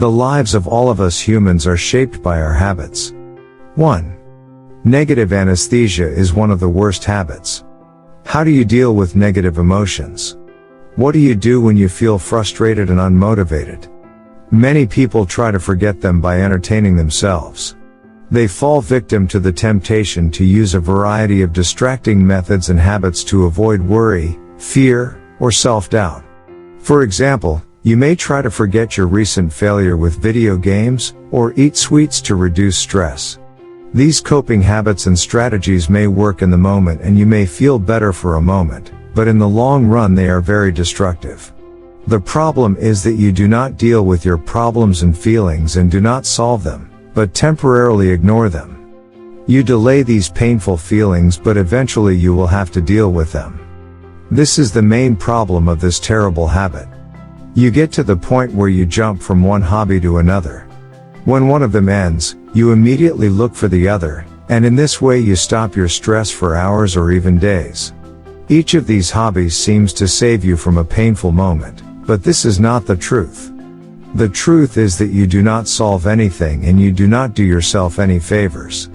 The lives of all of us humans are shaped by our habits. 1. Negative anesthesia is one of the worst habits. How do you deal with negative emotions? What do you do when you feel frustrated and unmotivated? Many people try to forget them by entertaining themselves. They fall victim to the temptation to use a variety of distracting methods and habits to avoid worry, fear, or self-doubt. For example, you may try to forget your recent failure with video games, or eat sweets to reduce stress. These coping habits and strategies may work in the moment and you may feel better for a moment, but in the long run they are very destructive. The problem is that you do not deal with your problems and feelings and do not solve them, but temporarily ignore them. You delay these painful feelings, but eventually you will have to deal with them. This is the main problem of this terrible habit. You get to the point where you jump from one hobby to another. When one of them ends, you immediately look for the other, and in this way you stop your stress for hours or even days. Each of these hobbies seems to save you from a painful moment, but this is not the truth. The truth is that you do not solve anything and you do not do yourself any favors.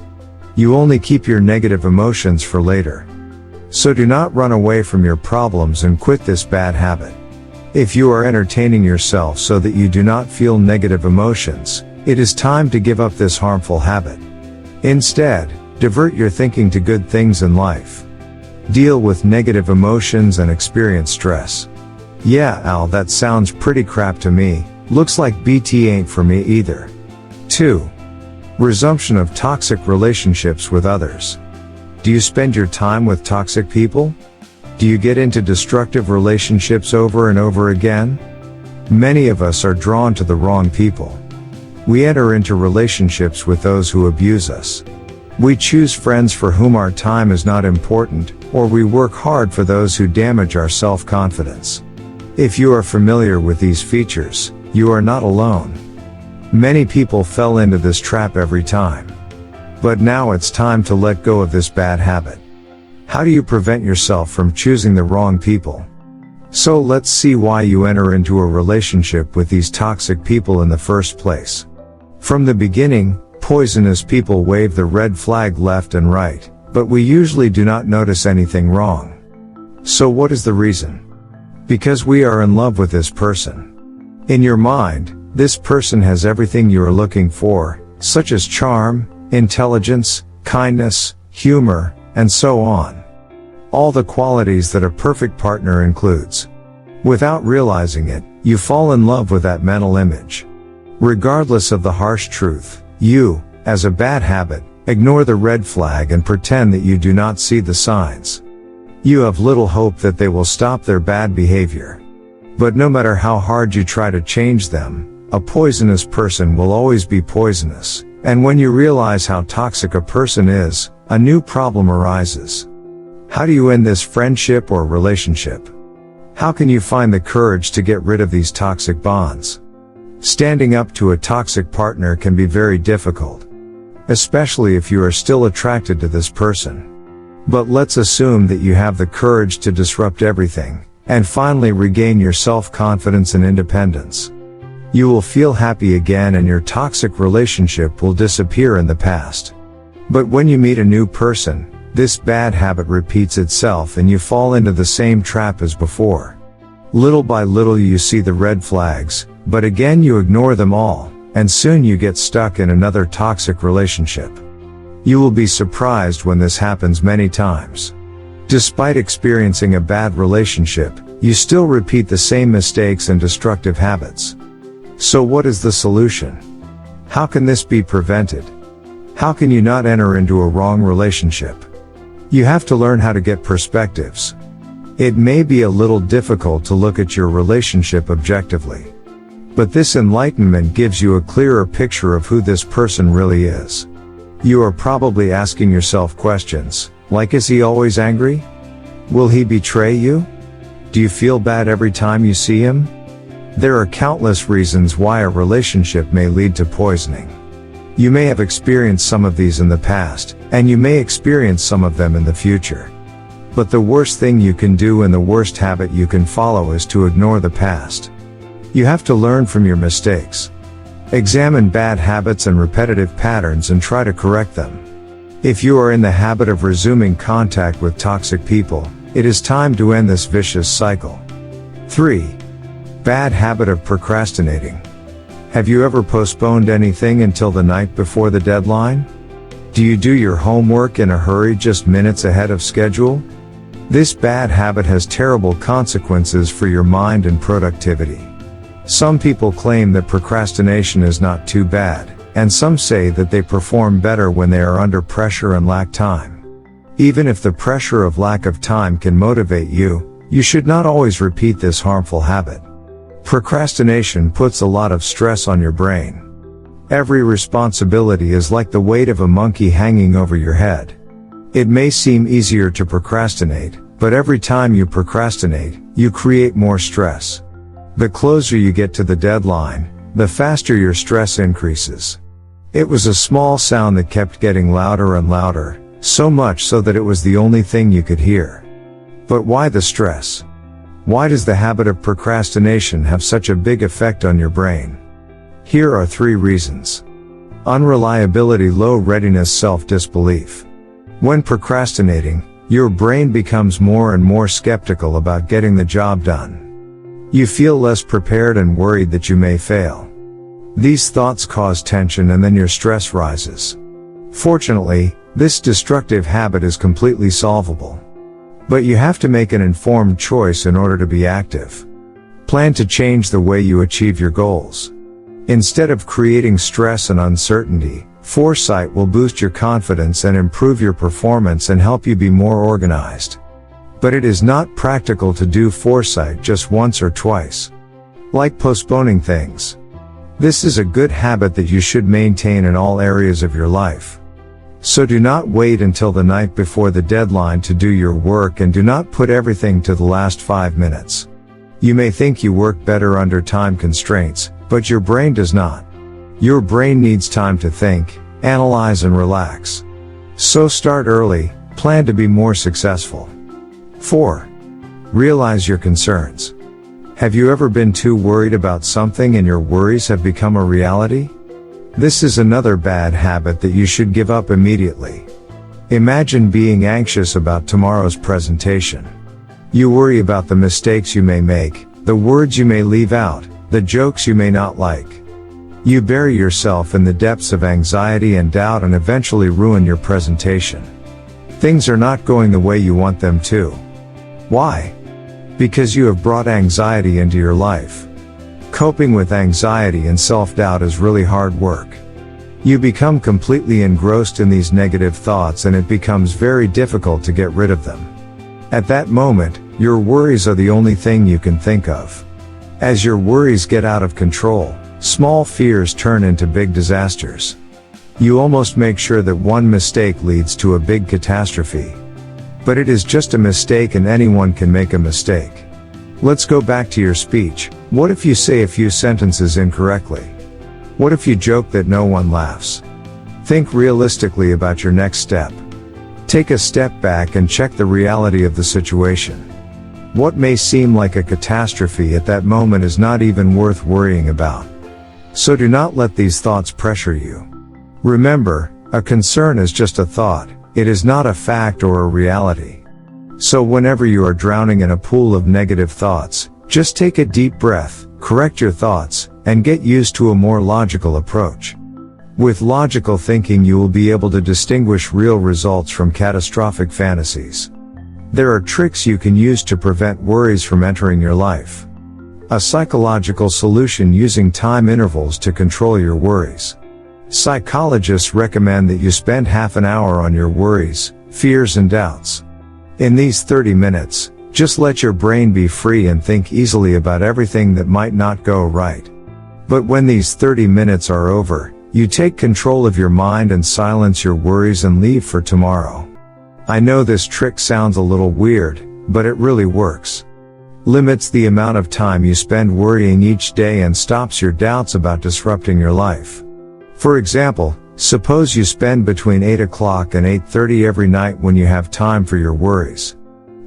You only keep your negative emotions for later. So do not run away from your problems and quit this bad habit. If you are entertaining yourself so that you do not feel negative emotions, it is time to give up this harmful habit. Instead, divert your thinking to good things in life. Deal with negative emotions and experience stress. Yeah, Al, that sounds pretty crap to me. Looks like BT ain't for me either. 2. Resumption of toxic relationships with others. Do you spend your time with toxic people? Do you get into destructive relationships over and over again? Many of us are drawn to the wrong people. We enter into relationships with those who abuse us. We choose friends for whom our time is not important, or we work hard for those who damage our self-confidence. If you are familiar with these features, you are not alone. Many people fell into this trap every time. But now it's time to let go of this bad habit. How do you prevent yourself from choosing the wrong people? So let's see why you enter into a relationship with these toxic people in the first place. From the beginning, poisonous people wave the red flag left and right, but we usually do not notice anything wrong. So what is the reason? Because we are in love with this person. In your mind, this person has everything you are looking for, such as charm, intelligence, kindness, humor, and so on. All the qualities that a perfect partner includes. Without realizing it, you fall in love with that mental image. Regardless of the harsh truth, you, as a bad habit, ignore the red flag and pretend that you do not see the signs. You have little hope that they will stop their bad behavior. But no matter how hard you try to change them, a poisonous person will always be poisonous, and when you realize how toxic a person is, a new problem arises. How do you end this friendship or relationship? How can you find the courage to get rid of these toxic bonds? Standing up to a toxic partner can be very difficult, especially if you are still attracted to this person. But let's assume that you have the courage to disrupt everything, and finally regain your self-confidence and independence. You will feel happy again and your toxic relationship will disappear in the past. But when you meet a new person, this bad habit repeats itself and you fall into the same trap as before. Little by little you see the red flags, but again you ignore them all, and soon you get stuck in another toxic relationship. You will be surprised when this happens many times. Despite experiencing a bad relationship, you still repeat the same mistakes and destructive habits. So what is the solution? How can this be prevented? How can you not enter into a wrong relationship? You have to learn how to get perspectives. It may be a little difficult to look at your relationship objectively. But this enlightenment gives you a clearer picture of who this person really is. You are probably asking yourself questions, like, is he always angry? Will he betray you? Do you feel bad every time you see him? There are countless reasons why a relationship may lead to poisoning. You may have experienced some of these in the past, and you may experience some of them in the future. But the worst thing you can do and the worst habit you can follow is to ignore the past. You have to learn from your mistakes. Examine bad habits and repetitive patterns and try to correct them. If you are in the habit of resuming contact with toxic people, it is time to end this vicious cycle. 3. Bad habit of procrastinating. Have you ever postponed anything until the night before the deadline? Do you do your homework in a hurry just minutes ahead of schedule? This bad habit has terrible consequences for your mind and productivity. Some people claim that procrastination is not too bad, and some say that they perform better when they are under pressure and lack time. Even if the pressure of lack of time can motivate you, you should not always repeat this harmful habit. Procrastination puts a lot of stress on your brain. Every responsibility is like the weight of a monkey hanging over your head. It may seem easier to procrastinate, but every time you procrastinate, you create more stress. The closer you get to the deadline, the faster your stress increases. It was a small sound that kept getting louder and louder, so much so that it was the only thing you could hear. But why the stress? Why does the habit of procrastination have such a big effect on your brain? Here are 3 reasons. Unreliability, low readiness, self-disbelief. When procrastinating, your brain becomes more and more skeptical about getting the job done. You feel less prepared and worried that you may fail. These thoughts cause tension and then your stress rises. Fortunately, this destructive habit is completely solvable. But you have to make an informed choice in order to be active. Plan to change the way you achieve your goals. Instead of creating stress and uncertainty, foresight will boost your confidence and improve your performance and help you be more organized. But it is not practical to do foresight just once or twice. Like postponing things. This is a good habit that you should maintain in all areas of your life. So do not wait until the night before the deadline to do your work, and do not put everything to the last 5 minutes. You may think you work better under time constraints, but your brain does not. Your brain needs time to think, analyze and relax. So start early, plan to be more successful. 4. Realize your concerns. Have you ever been too worried about something and your worries have become a reality? This is another bad habit that you should give up immediately. Imagine being anxious about tomorrow's presentation. You worry about the mistakes you may make, the words you may leave out, the jokes you may not like. You bury yourself in the depths of anxiety and doubt and eventually ruin your presentation. Things are not going the way you want them to. Why? Because you have brought anxiety into your life. Coping with anxiety and self-doubt is really hard work. You become completely engrossed in these negative thoughts and it becomes very difficult to get rid of them. At that moment, your worries are the only thing you can think of. As your worries get out of control, small fears turn into big disasters. You almost make sure that one mistake leads to a big catastrophe. But it is just a mistake and anyone can make a mistake. Let's go back to your speech. What if you say a few sentences incorrectly? What if you joke that no one laughs? Think realistically about your next step. Take a step back and check the reality of the situation. What may seem like a catastrophe at that moment is not even worth worrying about. So do not let these thoughts pressure you. Remember, a concern is just a thought, it is not a fact or a reality. So whenever you are drowning in a pool of negative thoughts, just take a deep breath, correct your thoughts, and get used to a more logical approach. With logical thinking you will be able to distinguish real results from catastrophic fantasies. There are tricks you can use to prevent worries from entering your life. A psychological solution using time intervals to control your worries. Psychologists recommend that you spend half an hour on your worries, fears and doubts. In these 30 minutes, just let your brain be free and think easily about everything that might not go right. But when these 30 minutes are over, you take control of your mind and silence your worries and leave for tomorrow. I know this trick sounds a little weird, but it really works. Limits the amount of time you spend worrying each day and stops your doubts about disrupting your life. For example, suppose you spend between 8 o'clock and 8:30 every night when you have time for your worries.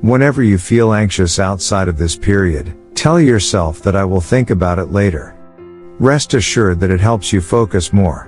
Whenever you feel anxious outside of this period, tell yourself that I will think about it later. Rest assured that it helps you focus more.